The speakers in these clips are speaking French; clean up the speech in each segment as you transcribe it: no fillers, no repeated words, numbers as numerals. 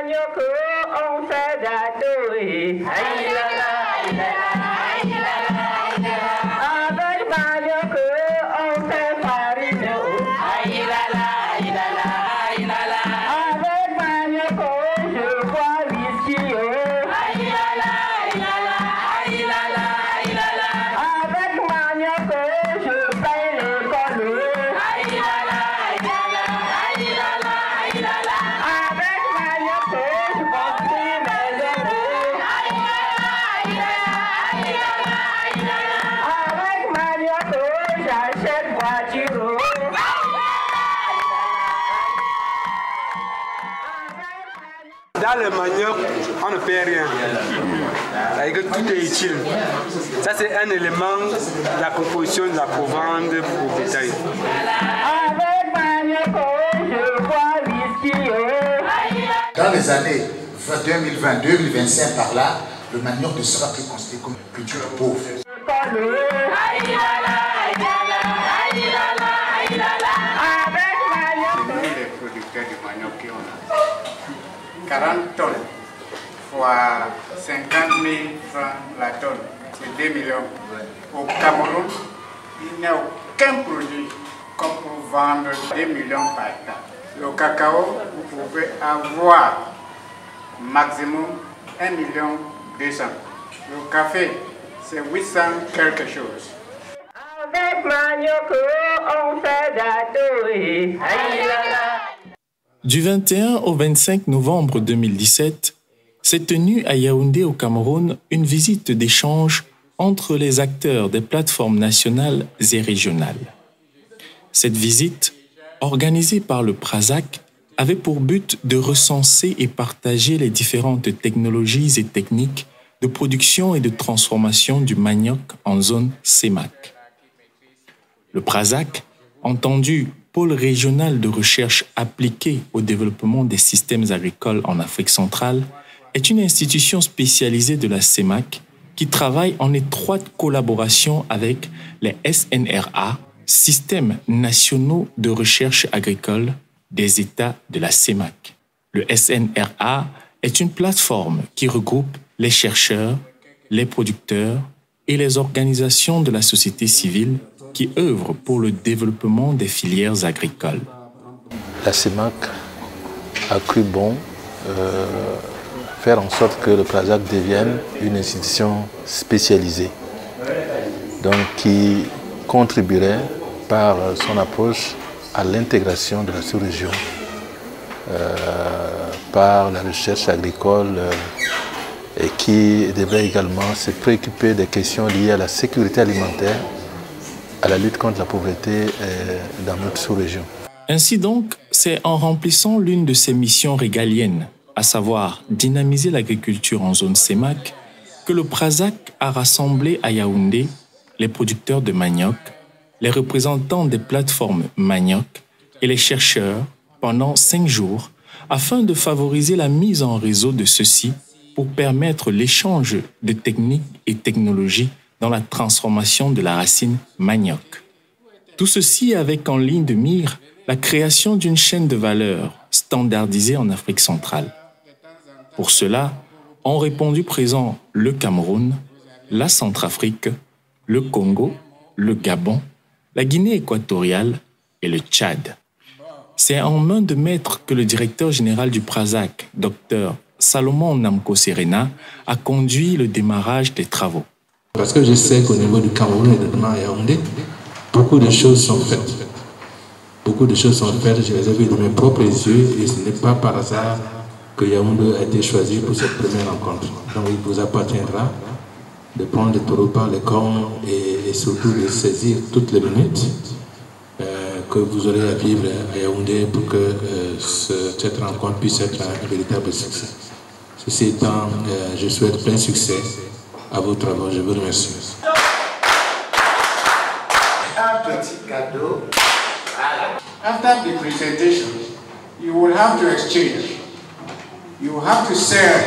manioc, on fait d'adouer. Avec manioc, on fait farine. Avec manioc, je bois whisky. Avec manioc, je paye l'école. Avec manioc, je construis mes œuvres. Avec manioc, j'achète voiture. Dans le manioc, on ne fait rien. C'est-à-dire que tout est utile. Ça, c'est un élément de la composition de la provende pour le bétail. Avec manioc, je bois whisky. Dans les années 2020-2025 par là, le manioc ne sera plus considéré comme une culture pauvre. Les producteurs du manioc qui ont 40 tonnes fois 50 000 francs la tonne, c'est 2 millions. Au Cameroun, il n'y a aucun produit comme pour vendre 2 millions par hectare. Le cacao, vous pouvez avoir maximum 1 million 200. Le café, c'est 800 quelque chose. Avec manioc, on fait d'adouer. Du 21 au 25 novembre 2017, s'est tenue à Yaoundé au Cameroun une visite d'échange entre les acteurs des plateformes nationales et régionales. Cette visite, organisée par le PRASAC, avait pour but de recenser et partager les différentes technologies et techniques de production et de transformation du manioc en zone CEMAC. Le PRASAC, entendu Pôle régional de recherche appliquée au développement des systèmes agricoles en Afrique centrale, est une institution spécialisée de la CEMAC qui travaille en étroite collaboration avec les SNRA, Systèmes nationaux de recherche agricole des États de la CEMAC. Le SNRA est une plateforme qui regroupe les chercheurs, les producteurs et les organisations de la société civile qui œuvrent pour le développement des filières agricoles. La CEMAC a cru bon faire en sorte que le PRASAC devienne une institution spécialisée, donc qui contribuerait par son approche à l'intégration de la sous-région, par la recherche agricole et qui devrait également se préoccuper des questions liées à la sécurité alimentaire, à la lutte contre la pauvreté dans notre sous-région. Ainsi donc, c'est en remplissant l'une de ses missions régaliennes, à savoir dynamiser l'agriculture en zone CEMAC, que le PRASAC a rassemblé à Yaoundé les producteurs de manioc, les représentants des plateformes manioc et les chercheurs pendant 5 jours afin de favoriser la mise en réseau de ceux-ci pour permettre l'échange de techniques et technologies dans la transformation de la racine manioc. Tout ceci avec en ligne de mire la création d'une chaîne de valeur standardisée en Afrique centrale. Pour cela, ont répondu présent le Cameroun, la Centrafrique, le Congo, le Gabon, la Guinée équatoriale et le Tchad. C'est en main de maître que le directeur général du PRASAC, Dr Salomon Namco Serena, a conduit le démarrage des travaux. Parce que je sais qu'au niveau du Cameroun et de Yaoundé, beaucoup de choses sont faites. Beaucoup de choses sont faites, je les ai vues de mes propres yeux et ce n'est pas par hasard que Yaoundé a été choisi pour cette première rencontre. Donc il vous appartiendra de prendre le taureau par les cornes et surtout de saisir toutes les minutes que vous aurez à vivre à Yaoundé pour que cette rencontre puisse être un véritable succès. Ceci étant, je souhaite plein succès à vos travaux. Je vous remercie. Un petit cadeau. After the presentation, you will have to exchange. You will have to sell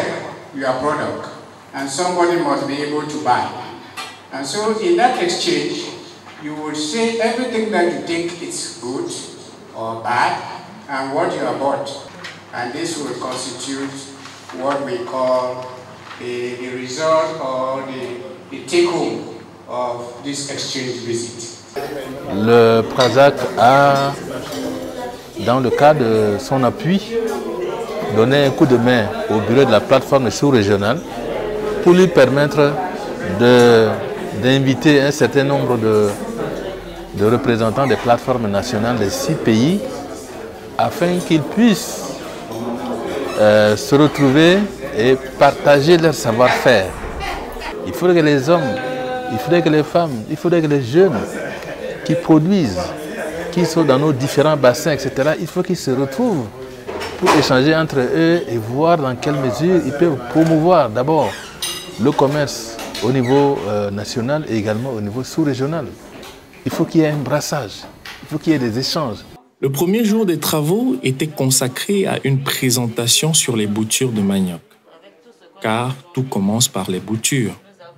your product, and somebody must be able to buy. And so in that exchange, you will say everything that you think is good or bad and what you have bought. and this will constitute what we call the result or the take-home of this exchange visit. Le PRASAC a, dans le cadre de son appui, donné un coup de main au bureau de la plateforme sous-régionale pour lui permettre d'inviter un certain nombre de représentants des plateformes nationales des 6 pays afin qu'ils puissent se retrouver et partager leur savoir-faire. Il faudrait que les hommes, il faudrait que les femmes, il faudrait que les jeunes qui produisent, qui sont dans nos différents bassins, etc., il faut qu'ils se retrouvent pour échanger entre eux et voir dans quelle mesure ils peuvent promouvoir d'abord le commerce au niveau national et également au niveau sous-régional. Il faut qu'il y ait un brassage, il faut qu'il y ait des échanges. Le premier jour des travaux était consacré à une présentation sur les boutures de manioc, car tout commence par les boutures.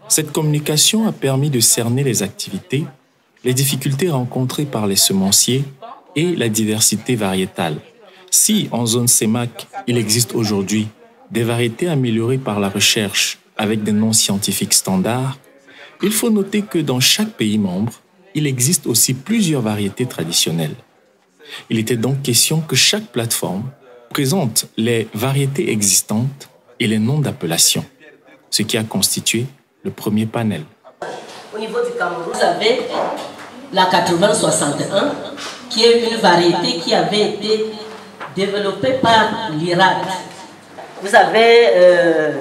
Cette communication a permis de cerner les activités, les difficultés rencontrées par les semenciers et la diversité variétale. Si en zone CEMAC, il existe aujourd'hui des variétés améliorées par la recherche avec des noms scientifiques standards, il faut noter que dans chaque pays membre, il existe aussi plusieurs variétés traditionnelles. Il était donc question que chaque plateforme présente les variétés existantes et les noms d'appellation, ce qui a constitué le premier panel. Au niveau du Cameroun, vous avez la 8061, qui est une variété qui avait été développée par l'IRAD. Vous avez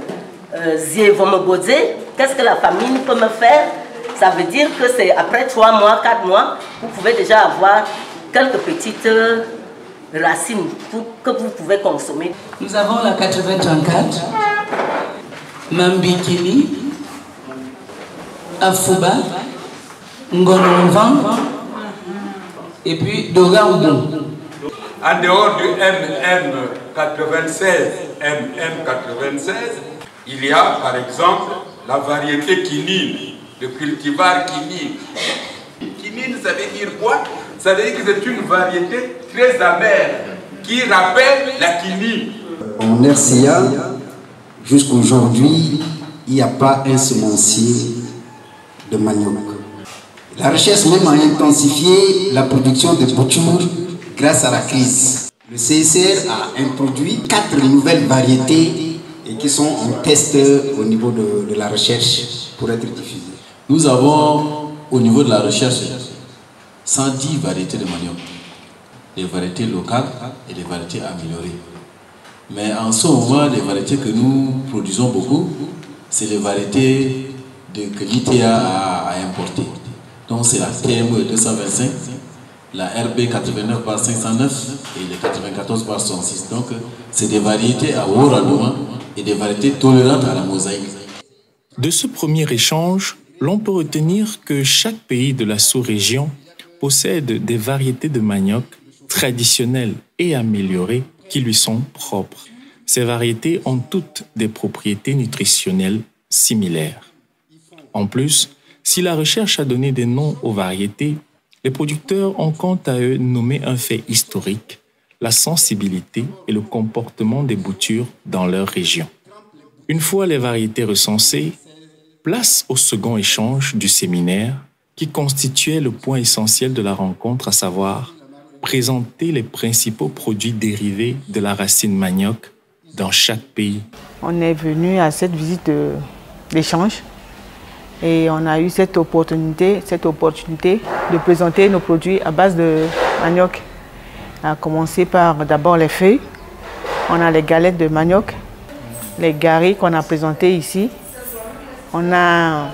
Zievomobodze. Qu'est-ce que la famine peut me faire? Ça veut dire que c'est après 3 mois, 4 mois, vous pouvez déjà avoir quelques petites racines que vous pouvez consommer. Nous avons la 8034, Mambikini, Afuba, Ngonomvan et puis Dogaoudou. En dehors du MM96, MM96, il y a par exemple la variété quinine, le cultivar quinine. Quinine, ça veut dire quoi? Ça veut dire que c'est une variété très amère qui rappelle la quinine. En RCA, jusqu'aujourd'hui, il n'y a pas un semencier de manioc. La recherche même a intensifié la production de boutures grâce à la crise. Le CSR a introduit 4 nouvelles variétés et qui sont en test au niveau de la recherche pour être diffusées. Nous avons au niveau de la recherche 110 variétés de manioc, des variétés locales et des variétés améliorées. Mais en ce moment, les variétés que nous produisons beaucoup, c'est les variétés que l'ITA a importées. Donc c'est la TME 225, la RB 89/509 et les 94/106. Donc c'est des variétés à haut rendement et des variétés tolérantes à la mosaïque. De ce premier échange, l'on peut retenir que chaque pays de la sous-région possède des variétés de manioc traditionnelles et améliorées qui lui sont propres. Ces variétés ont toutes des propriétés nutritionnelles similaires. En plus, si la recherche a donné des noms aux variétés, les producteurs ont quant à eux nommé un fait historique, la sensibilité et le comportement des boutures dans leur région. Une fois les variétés recensées, place au second échange du séminaire qui constituait le point essentiel de la rencontre, à savoir présenter les principaux produits dérivés de la racine manioc dans chaque pays. On est venu à cette visite d'échange et on a eu cette opportunité de présenter nos produits à base de manioc. On a commencé par d'abord les feuilles. On a les galettes de manioc, les garis qu'on a présentés ici. On a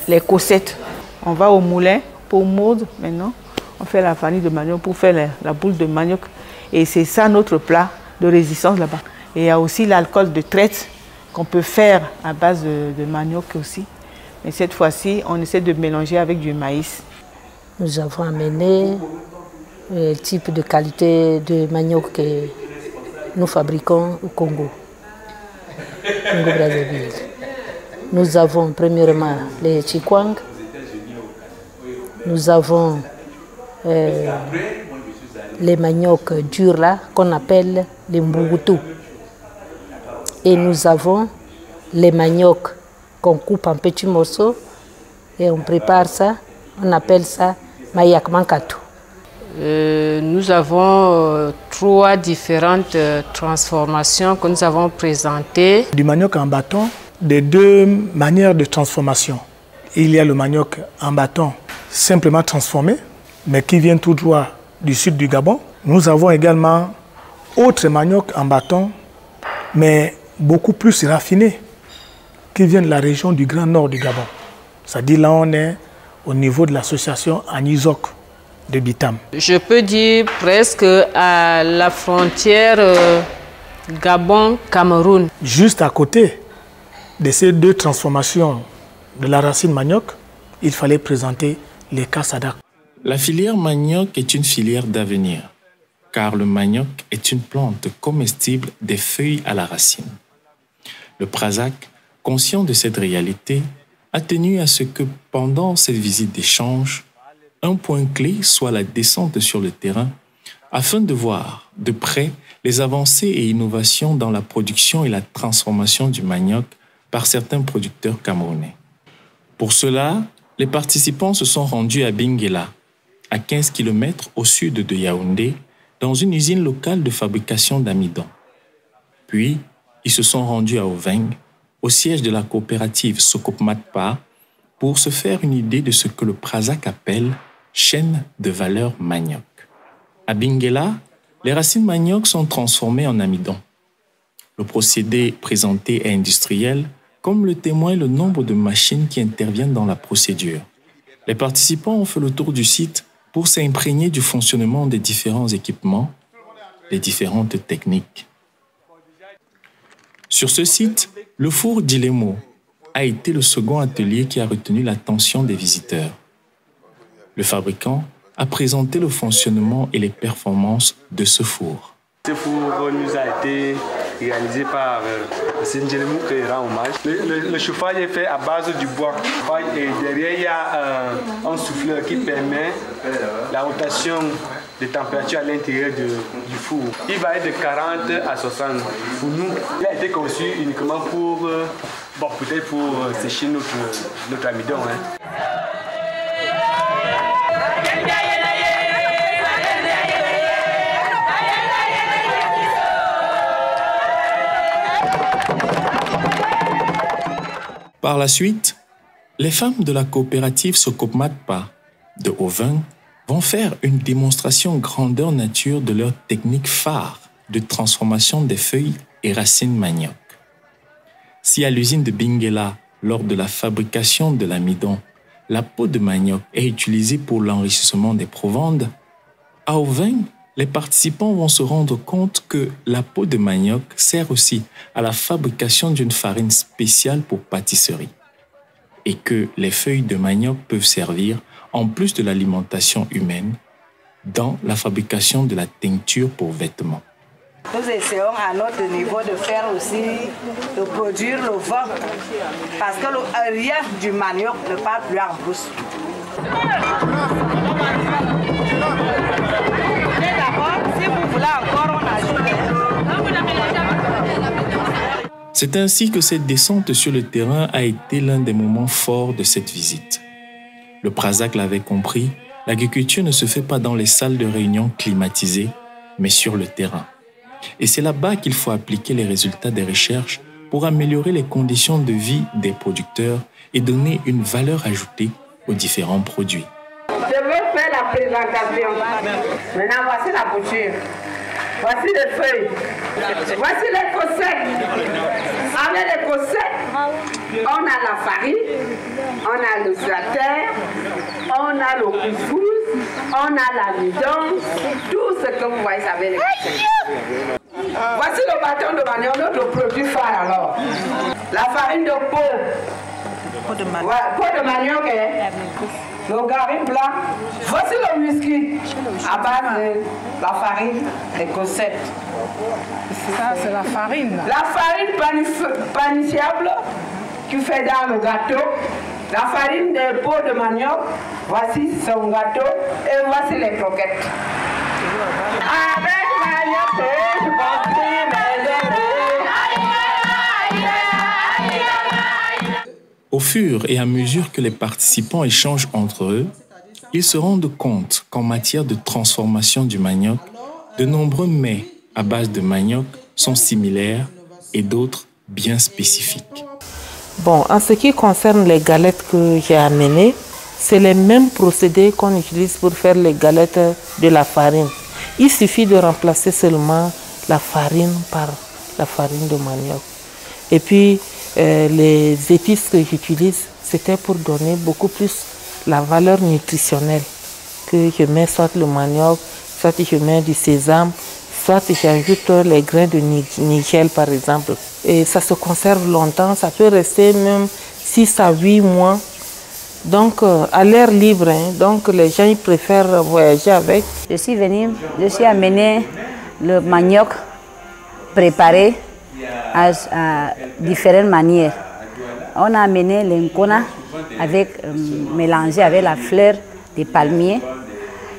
les cossettes. On va au moulin pour moudre maintenant. On fait la farine de manioc pour faire la boule de manioc. Et c'est ça notre plat de résistance là-bas. Et il y a aussi l'alcool de traite qu'on peut faire à base de manioc aussi. Mais cette fois-ci, on essaie de mélanger avec du maïs. Nous avons amené le type de qualité de manioc que nous fabriquons au Congo, Congo-Brazzaville. Nous avons premièrement les chikwang, nous avons les maniocs durs là, qu'on appelle les mbugutu. Et nous avons les maniocs qu'on coupe en petits morceaux et on prépare ça, on appelle ça mayak mankatu. Nous avons 3 différentes transformations que nous avons présentées. Du manioc en bâton, de 2 manières de transformation. Il y a le manioc en bâton simplement transformé, mais qui vient tout droit du sud du Gabon. Nous avons également autres manioc en bâton, mais beaucoup plus raffinés, qui viennent de la région du Grand Nord du Gabon. C'est-à-dire là on est au niveau de l'association Anisok de Bitam. Je peux dire presque à la frontière Gabon-Cameroun. Juste à côté de ces 2 transformations de la racine manioc, il fallait présenter les Kassadak. La filière manioc est une filière d'avenir, car le manioc est une plante comestible des feuilles à la racine. Le Prasac, conscient de cette réalité, a tenu à ce que pendant cette visite d'échange, un point clé soit la descente sur le terrain afin de voir de près les avancées et innovations dans la production et la transformation du manioc par certains producteurs camerounais. Pour cela, les participants se sont rendus à Bingela, à 15 km au sud de Yaoundé, dans une usine locale de fabrication d'amidon. Puis, ils se sont rendus à Oveng, au siège de la coopérative Sokopmatpa, pour se faire une idée de ce que le Prasac appelle chaîne de valeur manioc. À Bingela, les racines manioc sont transformées en amidon. Le procédé présenté est industriel, comme le témoigne le nombre de machines qui interviennent dans la procédure. Les participants ont fait le tour du site pour s'imprégner du fonctionnement des différents équipements, des différentes techniques. Sur ce site, le four d'Ilemo a été le second atelier qui a retenu l'attention des visiteurs. Le fabricant a présenté le fonctionnement et les performances de ce four. Ce four nous a été réalisé par Sinjelemu qui rend hommage. Le chauffage est fait à base du bois. Et derrière, il y a un souffleur qui permet la rotation de température à l'intérieur du four. Il va être de 40 à 60. Pour nous, il a été conçu uniquement pour, peut-être pour sécher notre amidon. Par la suite, les femmes de la coopérative Sokopmatpa de Oveng vont faire une démonstration grandeur nature de leur technique phare de transformation des feuilles et racines manioc. Si à l'usine de Bingela, lors de la fabrication de l'amidon, la peau de manioc est utilisée pour l'enrichissement des provandes, à Oveng, les participants vont se rendre compte que la peau de manioc sert aussi à la fabrication d'une farine spéciale pour pâtisserie et que les feuilles de manioc peuvent servir, en plus de l'alimentation humaine, dans la fabrication de la teinture pour vêtements. Nous essayons à notre niveau de faire aussi, de produire le vin, parce que le rien du manioc ne part plus en brousse. C'est ainsi que cette descente sur le terrain a été l'un des moments forts de cette visite. Le Prasac l'avait compris, l'agriculture ne se fait pas dans les salles de réunion climatisées, mais sur le terrain. Et c'est là-bas qu'il faut appliquer les résultats des recherches pour améliorer les conditions de vie des producteurs et donner une valeur ajoutée aux différents produits. Je veux faire la présentation. Maintenant, voici la bouture. Voici les feuilles. Voici les cossettes. Avec les cossettes, on a la farine, on a le zater, on a le couscous, on a l'amidon, tout ce que vous voyez avec les cossettes. Voici le bâton de manioc, notre produit phare alors. La farine de peau. Peau de manioc, le garin blanc. Voici le whisky à base de la farine et cossettes. Ça, c'est la farine. La farine panifiable qui fait dans le gâteau. La farine de peau de manioc. Voici son gâteau et voici les croquettes. Avec manioc, je construis mes œuvres. Au fur et à mesure que les participants échangent entre eux, ils se rendent compte qu'en matière de transformation du manioc, de nombreux mets à base de manioc sont similaires et d'autres bien spécifiques. Bon, en ce qui concerne les galettes que j'ai amenées, c'est les mêmes procédés qu'on utilise pour faire les galettes de la farine. Il suffit de remplacer seulement la farine par la farine de manioc. Et puis, les épices que j'utilise, c'était pour donner beaucoup plus la valeur nutritionnelle. Que je mets soit le manioc, soit je mets du sésame, soit j'ajoute les grains de nigel par exemple. Et ça se conserve longtemps, ça peut rester même 6 à 8 mois. Donc à l'air libre, donc les gens ils préfèrent voyager avec. Je suis amené le manioc préparé à différentes manières. On a amené l'encona mélangé avec la fleur des palmiers.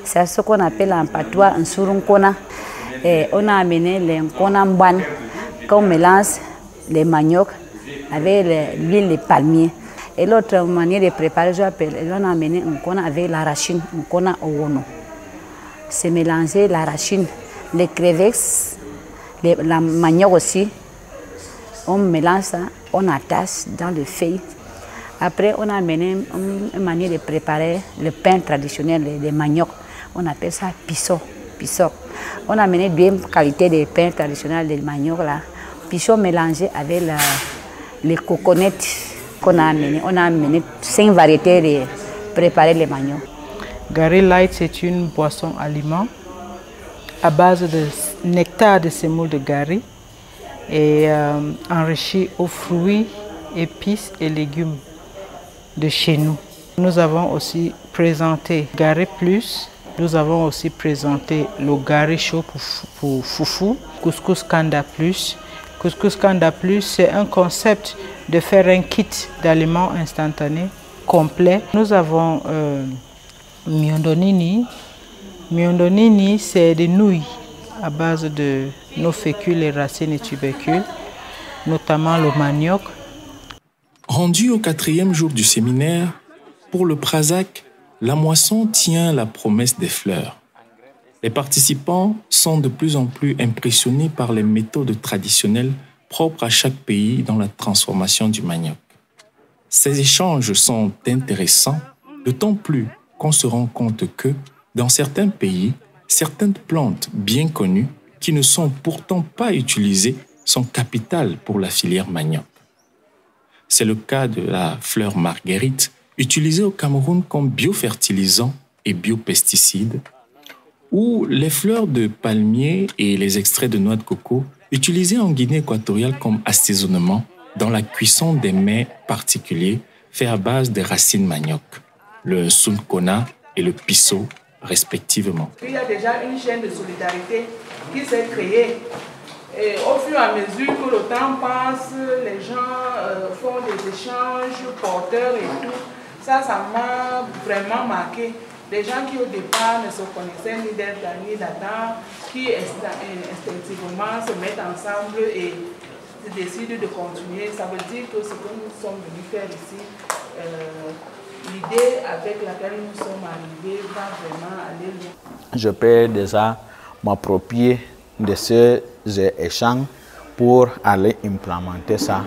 C'est ce qu'on appelle en patois un surunkona. Et on a amené l'encona mban qu'on mélange les maniocs avec l'huile de palmier. Et l'autre manière de préparer, on a amené un kona avec l'arachide, un kona owono. C'est mélanger l'arachide, les crevettes, la manioc aussi. On mélange ça, on attache dans le feuille. Après, on a amené une manière de préparer le pain traditionnel des manioc. On appelle ça piso. On a amené 2 qualités de pain traditionnel des manioc là. Piso mélangé avec les coconuts qu'on a amené. On a amené 5 variétés de préparer les manioc. Gari Light, c'est une boisson aliment à base de nectar de semoule de gari et enrichie aux fruits, épices et légumes de chez nous. Nous avons aussi présenté Gari Plus, nous avons aussi présenté le Gari chaud pour foufou, Couscous Kanda Plus. Couscous Kanda Plus, c'est un concept de faire un kit d'aliments instantanés complet. Nous avons Miondonini. Miondonini, c'est des nouilles à base de nos fécules, les racines et tubercules, notamment le manioc. Rendu au 4e jour du séminaire, pour le Prazac, la moisson tient la promesse des fleurs. Les participants sont de plus en plus impressionnés par les méthodes traditionnelles propres à chaque pays dans la transformation du manioc. Ces échanges sont intéressants, d'autant plus qu'on se rend compte que, dans certains pays, certaines plantes bien connues qui ne sont pourtant pas utilisées sont capitales pour la filière manioc. C'est le cas de la fleur marguerite, utilisée au Cameroun comme biofertilisant et biopesticide, ou les fleurs de palmier et les extraits de noix de coco, utilisés en Guinée équatoriale comme assaisonnement dans la cuisson des mets particuliers faits à base des racines manioc, le sunkona et le piso, respectivement. Il y a déjà une chaîne de solidarité qui s'est créée. Et au fur et à mesure que le temps passe, les gens font des échanges porteurs et tout. Ça m'a vraiment marqué. Des gens qui au départ ne se connaissaient ni d'Elta ni d'Adam, qui instinctivement se mettent ensemble et décident de continuer. Ça veut dire que ce que nous sommes venus faire ici, l'idée avec laquelle nous sommes arrivés va vraiment aller loin. Je peux déjà m'approprier de ces échanges pour aller implémenter ça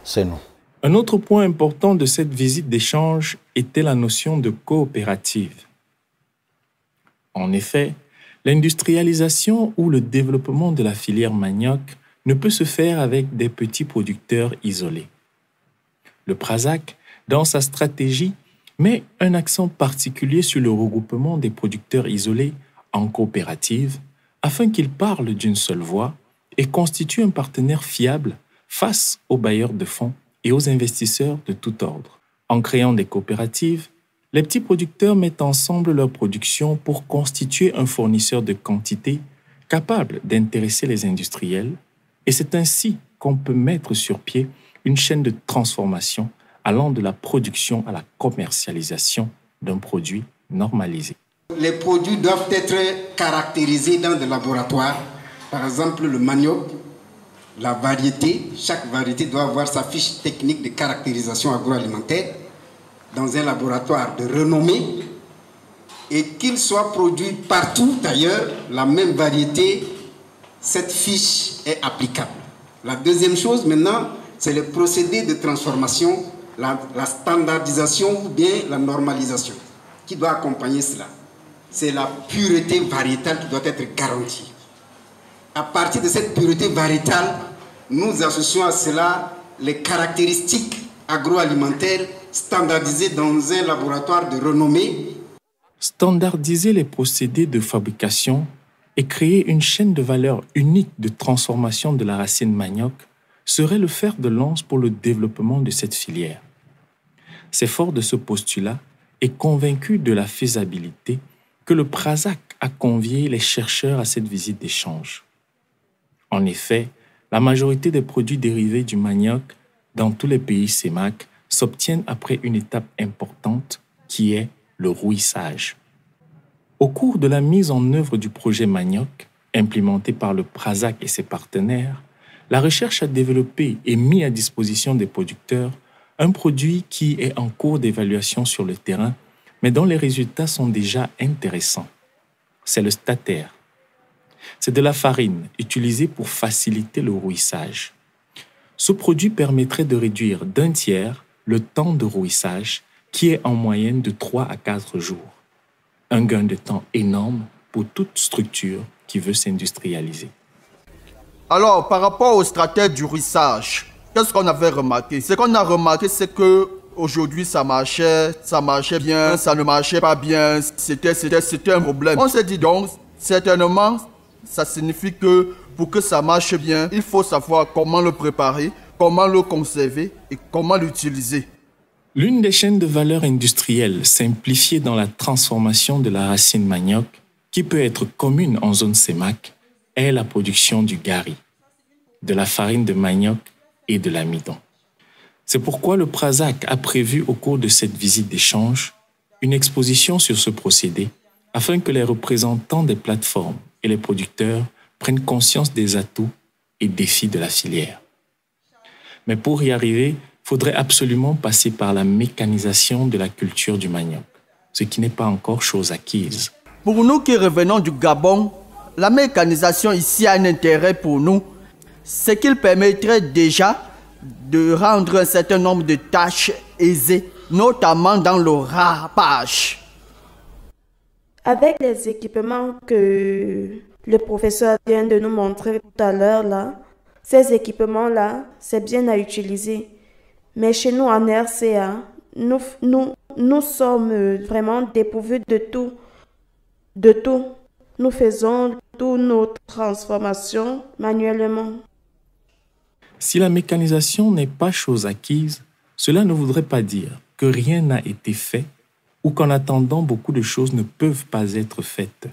chez nous. Un autre point important de cette visite d'échange était la notion de coopérative. En effet, l'industrialisation ou le développement de la filière manioc ne peut se faire avec des petits producteurs isolés. Le Prazac, dans sa stratégie, met un accent particulier sur le regroupement des producteurs isolés en coopérative afin qu'ils parlent d'une seule voix et constituent un partenaire fiable face aux bailleurs de fonds et aux investisseurs de tout ordre. En créant des coopératives, les petits producteurs mettent ensemble leur production pour constituer un fournisseur de quantité capable d'intéresser les industriels, et c'est ainsi qu'on peut mettre sur pied une chaîne de transformation allant de la production à la commercialisation d'un produit normalisé. Les produits doivent être caractérisés dans des laboratoires. Par exemple, le manioc, la variété. Chaque variété doit avoir sa fiche technique de caractérisation agroalimentaire dans un laboratoire de renommée et qu'il soit produit partout d'ailleurs, la même variété, cette fiche est applicable. La deuxième chose maintenant, c'est le procédé de transformation, la standardisation ou bien la normalisation qui doit accompagner cela. C'est la pureté variétale qui doit être garantie. À partir de cette pureté variétale, nous associons à cela les caractéristiques agroalimentaires standardisées dans un laboratoire de renommée. Standardiser les procédés de fabrication et créer une chaîne de valeur unique de transformation de la racine manioc serait le fer de lance pour le développement de cette filière. C'est fort de ce postulat et convaincu de la faisabilité que le PRASAC a convié les chercheurs à cette visite d'échange. En effet, la majorité des produits dérivés du manioc dans tous les pays CEMAC s'obtiennent après une étape importante qui est le rouissage. Au cours de la mise en œuvre du projet manioc, implémenté par le PRASAC et ses partenaires, la recherche a développé et mis à disposition des producteurs un produit qui est en cours d'évaluation sur le terrain, mais dont les résultats sont déjà intéressants. C'est le stater. C'est de la farine utilisée pour faciliter le rouissage. Ce produit permettrait de réduire d'un tiers le temps de rouissage, qui est en moyenne de 3 à 4 jours. Un gain de temps énorme pour toute structure qui veut s'industrialiser. Alors, par rapport au stratège du rouissage, qu'est-ce qu'on avait remarqué? Ce qu'on a remarqué, c'est que aujourd'hui ça marchait bien, ça ne marchait pas bien, c'était un problème. On s'est dit donc, certainement, ça signifie que pour que ça marche bien, il faut savoir comment le préparer, comment le conserver et comment l'utiliser. L'une des chaînes de valeur industrielle simplifiées dans la transformation de la racine manioc, qui peut être commune en zone CEMAC, est la production du gari, de la farine de manioc et de l'amidon. C'est pourquoi le PRASAC a prévu au cours de cette visite d'échange une exposition sur ce procédé afin que les représentants des plateformes et les producteurs prennent conscience des atouts et défis de la filière. Mais pour y arriver, il faudrait absolument passer par la mécanisation de la culture du manioc, ce qui n'est pas encore chose acquise. Pour nous qui revenons du Gabon, la mécanisation ici a un intérêt pour nous, ce qu'il permettrait déjà de rendre un certain nombre de tâches aisées, notamment dans le râpage. Avec les équipements que le professeur vient de nous montrer tout à l'heure, là, ces équipements-là, c'est bien à utiliser. Mais chez nous en RCA, nous sommes vraiment dépourvus de tout. Nous faisons toutes nos transformations manuellement. Si la mécanisation n'est pas chose acquise, cela ne voudrait pas dire que rien n'a été fait ou qu'en attendant, beaucoup de choses ne peuvent pas être faites.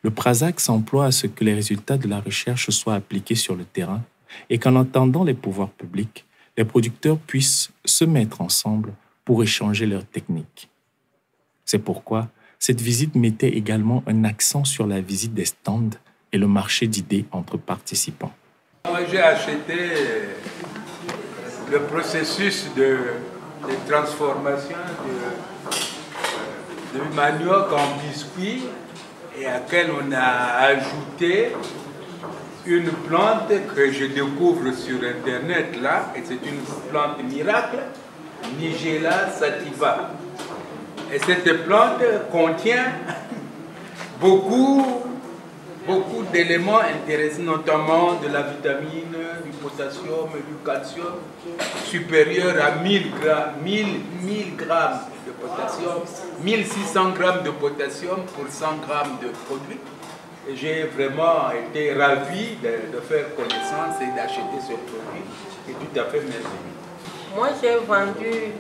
Le PRASAC s'emploie à ce que les résultats de la recherche soient appliqués sur le terrain et qu'en attendant les pouvoirs publics, les producteurs puissent se mettre ensemble pour échanger leurs techniques. C'est pourquoi cette visite mettait également un accent sur la visite des stands et le marché d'idées entre participants. Moi, j'ai acheté le processus de transformation de manioc en biscuit et à laquelle on a ajouté une plante que je découvre sur Internet là, et c'est une plante miracle, Nigella sativa. Et cette plante contient beaucoup d'éléments intéressants, notamment de la vitamine, du potassium, du calcium, supérieur à 1000 grammes de potassium, 1600 grammes de potassium pour 100 grammes de produit. Et j'ai vraiment été ravi de faire connaissance et d'acheter ce produit, qui est tout à fait merveilleux. Moi, j'ai vendu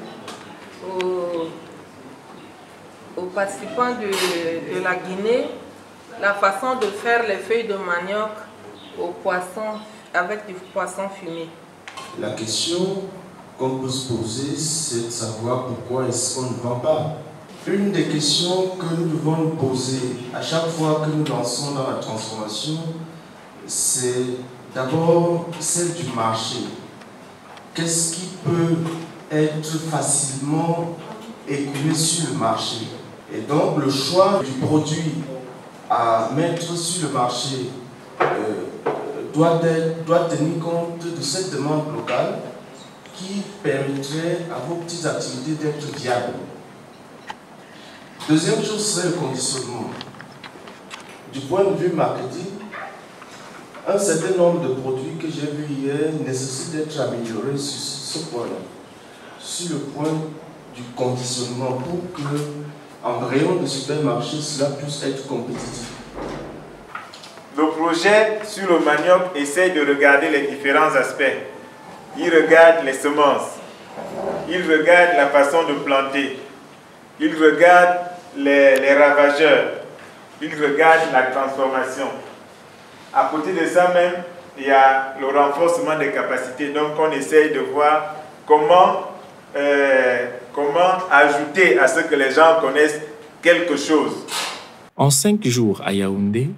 aux participants de la Guinée la façon de faire les feuilles de manioc au poisson, avec du poisson fumé. La question qu'on peut se poser, c'est de savoir pourquoi est-ce qu'on ne vend pas. Une des questions que nous devons nous poser à chaque fois que nous lançons dans la transformation, c'est d'abord celle du marché. Qu'est-ce qui peut être facilement écoulé sur le marché? Et donc le choix du produit à mettre sur le marché doit tenir compte de cette demande locale qui permettrait à vos petites activités d'être viables. Deuxième chose serait le conditionnement. Du point de vue marketing, un certain nombre de produits que j'ai vus hier nécessitent d'être améliorés sur ce point-là, sur le point du conditionnement, pour que, en rayon de supermarché, cela puisse être compétitif. Le projet sur le manioc essaie de regarder les différents aspects. Il regarde les semences, il regarde la façon de planter, il regarde les ravageurs, il regarde la transformation. À côté de ça même, il y a le renforcement des capacités. Donc on essaye de voir comment ajouter à ce que les gens connaissent quelque chose. En 5 jours à Yaoundé,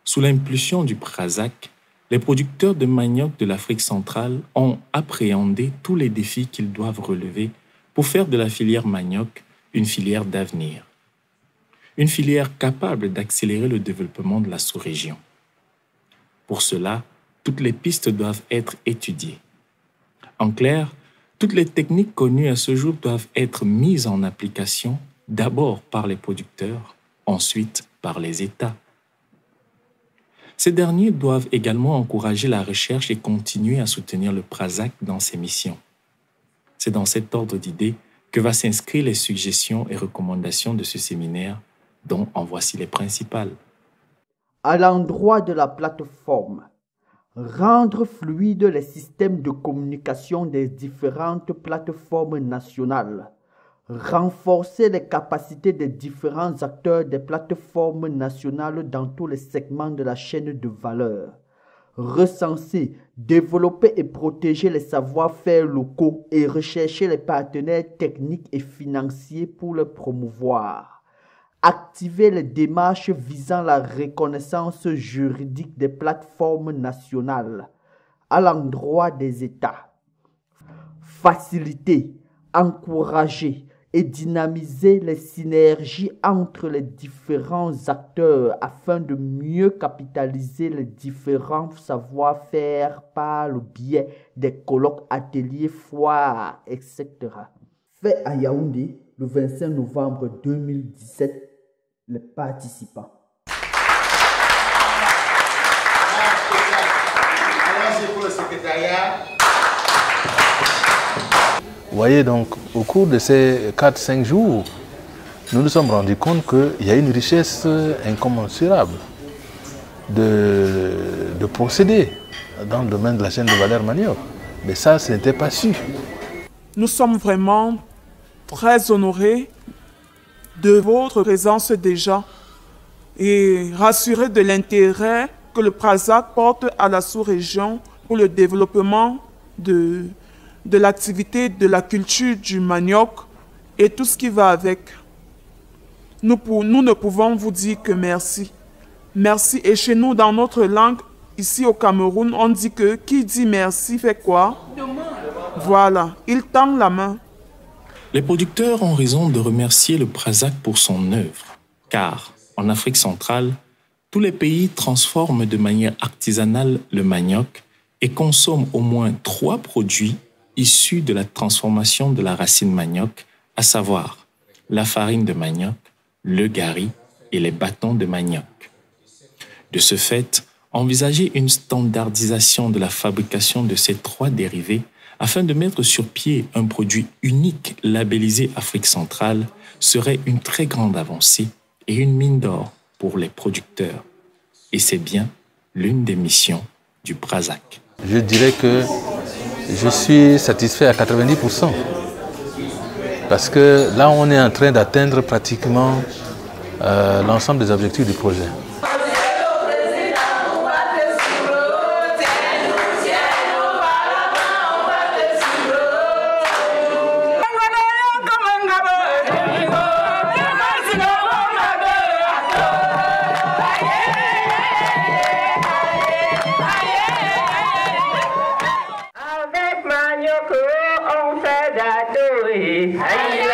sous l'impulsion du PRASAC, les producteurs de manioc de l'Afrique centrale ont appréhendé tous les défis qu'ils doivent relever pour faire de la filière manioc une filière d'avenir. Une filière capable d'accélérer le développement de la sous-région. Pour cela, toutes les pistes doivent être étudiées. En clair, toutes les techniques connues à ce jour doivent être mises en application d'abord par les producteurs, ensuite par les États. Ces derniers doivent également encourager la recherche et continuer à soutenir le PRASAC dans ses missions. C'est dans cet ordre d'idées que va s'inscrire les suggestions et recommandations de ce séminaire, dont en voici les principales. À l'endroit de la plateforme, rendre fluide les systèmes de communication des différentes plateformes nationales, renforcer les capacités des différents acteurs des plateformes nationales dans tous les segments de la chaîne de valeur, recenser, développer et protéger les savoir-faire locaux et rechercher les partenaires techniques et financiers pour les promouvoir, activer les démarches visant la reconnaissance juridique des plateformes nationales à l'endroit des États, faciliter, encourager et dynamiser les synergies entre les différents acteurs afin de mieux capitaliser les différents savoir-faire par le biais des colloques, ateliers, foires, etc. Fait à Yaoundé le 25 novembre 2017, les participants. Pour le secrétariat. Vous voyez, donc, au cours de ces 4-5 jours, nous nous sommes rendus compte qu'il y a une richesse incommensurable de procédés dans le domaine de la chaîne de valeur manioc. Mais ça, ce n'était pas su. Nous sommes vraiment très honorés de votre présence déjà et rassurés de l'intérêt que le PRASAC porte à la sous-région pour le développement de l'activité de la culture du manioc et tout ce qui va avec. Nous ne pouvons vous dire que merci. Merci. Et chez nous, dans notre langue, ici au Cameroun, on dit que qui dit merci fait quoi? Voilà, il tend la main. Les producteurs ont raison de remercier le PRASAC pour son œuvre, car en Afrique centrale, tous les pays transforment de manière artisanale le manioc et consomment au moins 3 produits issus de la transformation de la racine manioc, à savoir la farine de manioc, le gari et les bâtons de manioc. De ce fait, envisager une standardisation de la fabrication de ces 3 dérivés afin de mettre sur pied un produit unique labellisé Afrique centrale serait une très grande avancée et une mine d'or pour les producteurs. Et c'est bien l'une des missions du PRASAC. Je dirais que je suis satisfait à 90%. Parce que là, on est en train d'atteindre pratiquement l'ensemble des objectifs du projet. aïe,